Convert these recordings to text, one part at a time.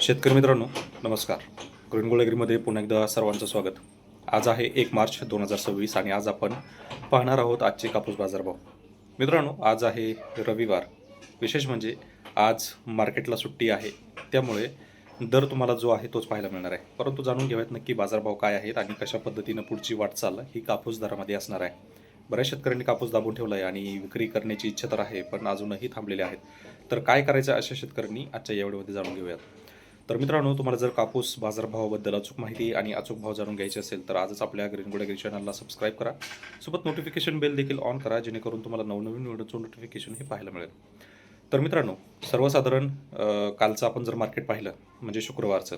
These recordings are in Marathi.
शेतकरी मित्रांनो, नमस्कार. ग्रीन पुन्हा एकदा सर्वांचं स्वागत. आज आहे 1 मार्च 2026 आणि आज आपण पाहणार आहोत आजचे कापूस बाजारभाव. मित्रांनो, आज आहे रविवार. विशेष म्हणजे आज मार्केटला सुट्टी आहे, त्यामुळे दर तुम्हाला जो आहे तोच पाहायला मिळणार आहे. परंतु जाणून घेऊयात नक्की बाजारभाव काय आहेत आणि कशा पद्धतीनं पुढची वाटचाल ही कापूस दरामध्ये असणार आहे. बऱ्याच शेतकऱ्यांनी कापूस दाबून ठेवला आहे आणि विक्री करण्याची इच्छा तर आहे, पण अजूनही थांबलेले आहेत. तर काय करायचं अशा शेतकऱ्यांनी आजच्या या व्हिडिओमध्ये जाणून घेऊयात. तर मित्रांनो, तुम्हाला जर कापूस बाजारभावाबद्दल अचूक माहिती आणि अचूक भाव जाणून घ्यायचे असेल तर आजच आपल्या ग्रीन चॅनलला सबस्क्राईब करा. सोबत नोटिफिकेशन बेल देखील ऑन करा, जेणेकरून तुम्हाला नवनवीन व्हिडिओचं नोटिफिकेशन हे पाहायला मिळेल. तर मित्रांनो, सर्वसाधारण कालचं आपण जर मार्केट पाहिलं म्हणजे शुक्रवारचं,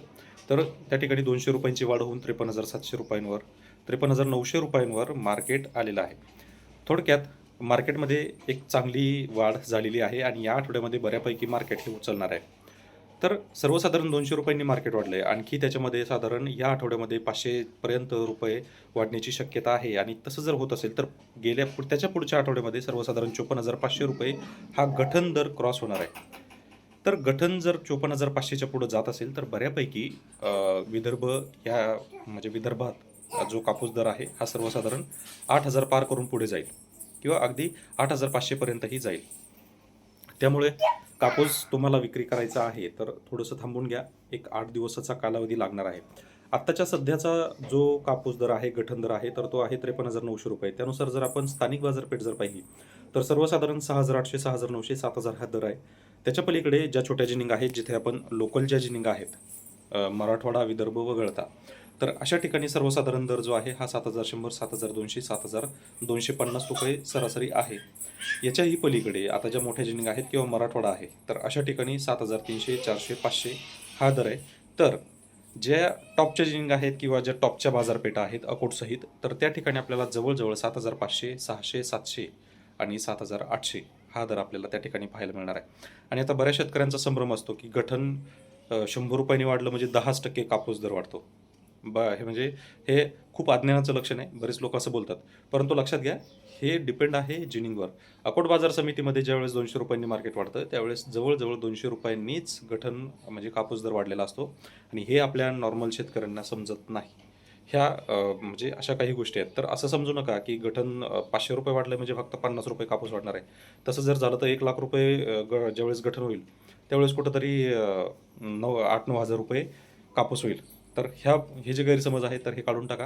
तर त्या ठिकाणी 200 रुपयांची वाढ होऊन 53,700 रुपयांवर 53,900 रुपयांवर मार्केट आलेलं आहे. थोडक्यात मार्केटमध्ये एक चांगली वाढ झालेली आहे आणि या आठवड्यामध्ये बऱ्यापैकी मार्केट हे उचलणार आहे. तर सर्वसाधारण 200 रुपयांनी मार्केट वाढलं आहे. आणखी त्याच्यामध्ये साधारण या आठवड्यामध्ये 500 पर्यंत रुपये वाढण्याची शक्यता आहे आणि तसं जर होत असेल तर त्याच्या पुढच्या आठवड्यामध्ये सर्वसाधारण 54,500 रुपये हा गठन दर क्रॉस होणार आहे. तर गठन जर 54,500च्या पुढे जात असेल तर बऱ्यापैकी विदर्भ या म्हणजे विदर्भात जो कापूस दर आहे हा सर्वसाधारण 8,000 पार करून पुढे जाईल किंवा अगदी 8,500 पर्यंतही जाईल. त्यामुळे कापूस तुम्हाला विक्री करायचा आहे तर थोडंसं थांबून घ्या. एक 8 दिवसाचा कालावधी लागणार आहे. आत्ताच्या सध्याचा जो कापूस दर आहे, गठन दर आहे, तर तो आहे 53,900 रुपये. त्यानुसार जर आपण स्थानिक बाजारपेठ जर पाहिली तर सर्वसाधारण 6,800, 6,900, 7,000 हा दर आहे. त्याच्या पलीकडे ज्या छोट्या जिनिंग आहेत, जिथे आपण लोकल ज्या जिनिंग आहेत, मराठवाडा, विदर्भ वगळता, तर अशा ठिकाणी सर्वसाधारण दर जो आहे हा 7,100, 7,200, 7,250 रुपये सरासरी आहे. याच्याही पलीकडे आता ज्या मोठ्या जिनिंग आहेत किंवा मराठवाडा आहे, तर अशा ठिकाणी 7,300, 400, 500 हा दर आहे. तर ज्या टॉपच्या जिनिंग आहेत किंवा ज्या टॉपच्या बाजारपेठा आहेत अकोटसहित, तर त्या ठिकाणी आपल्याला जवळजवळ 7,500, 600, 700 आणि 7,800 हा दर आपल्याला त्या ठिकाणी पाहायला मिळणार आहे. आणि आता बऱ्याच शेतकऱ्यांचा संभ्रम असतो की गठन 100 रुपयांनी वाढलं म्हणजे 10% कापूस दर वाढतो. हे म्हणजे हे खूप अज्ञानाचं लक्षण आहे. बरेच लोक असं बोलतात. परंतु लक्षात घ्या, हे डिपेंड आहे जिनिंगवर. अकोट बाजार समितीमध्ये ज्यावेळेस 200 रुपयांनी मार्केट वाढतं, त्यावेळेस जवळजवळ 200 रुपयांनीच गठन म्हणजे कापूस दर वाढलेला असतो आणि हे आपल्या नॉर्मल शेतकऱ्यांना समजत नाही. ह्या म्हणजे अशा काही गोष्टी आहेत. तर असं समजू नका की गठन 500 रुपये वाढले म्हणजे फक्त 50 रुपये कापूस वाढणार आहे. तसं जर झालं तर 1,00,000 रुपये ज्यावेळेस गठन होईल, त्यावेळेस कुठंतरी 8,000-9,000 रुपये कापूस होईल. तर हे जे गैरसमज आहे तर हे काढून टाका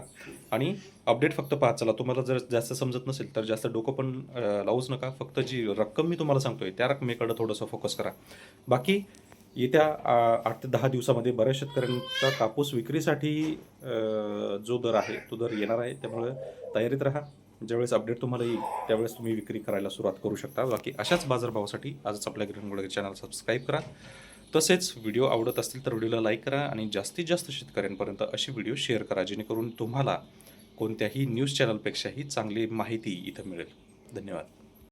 आणि अपडेट फक्त पाहत चला. तुम्हाला जर जास्त समजत नसेल तर जास्त डोकं पण लावूच नका. फक्त जी रक्कम मी तुम्हाला सांगतोय त्या रकमेकडं थोडंसं फोकस करा. बाकी येत्या 8 ते 10 दिवसामध्ये बऱ्याच शेतकऱ्यांचा कापूस विक्रीसाठी जो दर आहे तो दर येणार आहे. त्यामुळे तयारीत राहा. ज्यावेळेस अपडेट तुम्हाला येईल त्यावेळेस तुम्ही विक्री करायला सुरुवात करू शकता. बाकी अशाच बाजारभावासाठी आजच आपल्या ग्रीन चॅनल सबस्क्राईब करा. तसेच व्हिडिओ आवडत असतील तर व्हिडिओला लाईक करा आणि जास्तीत जास्त शेतकऱ्यांपर्यंत अशी व्हिडिओ शेअर करा, जेणेकरून तुम्हाला कोणत्याही न्यूज चॅनलपेक्षाही चांगली माहिती इथं मिळेल. धन्यवाद.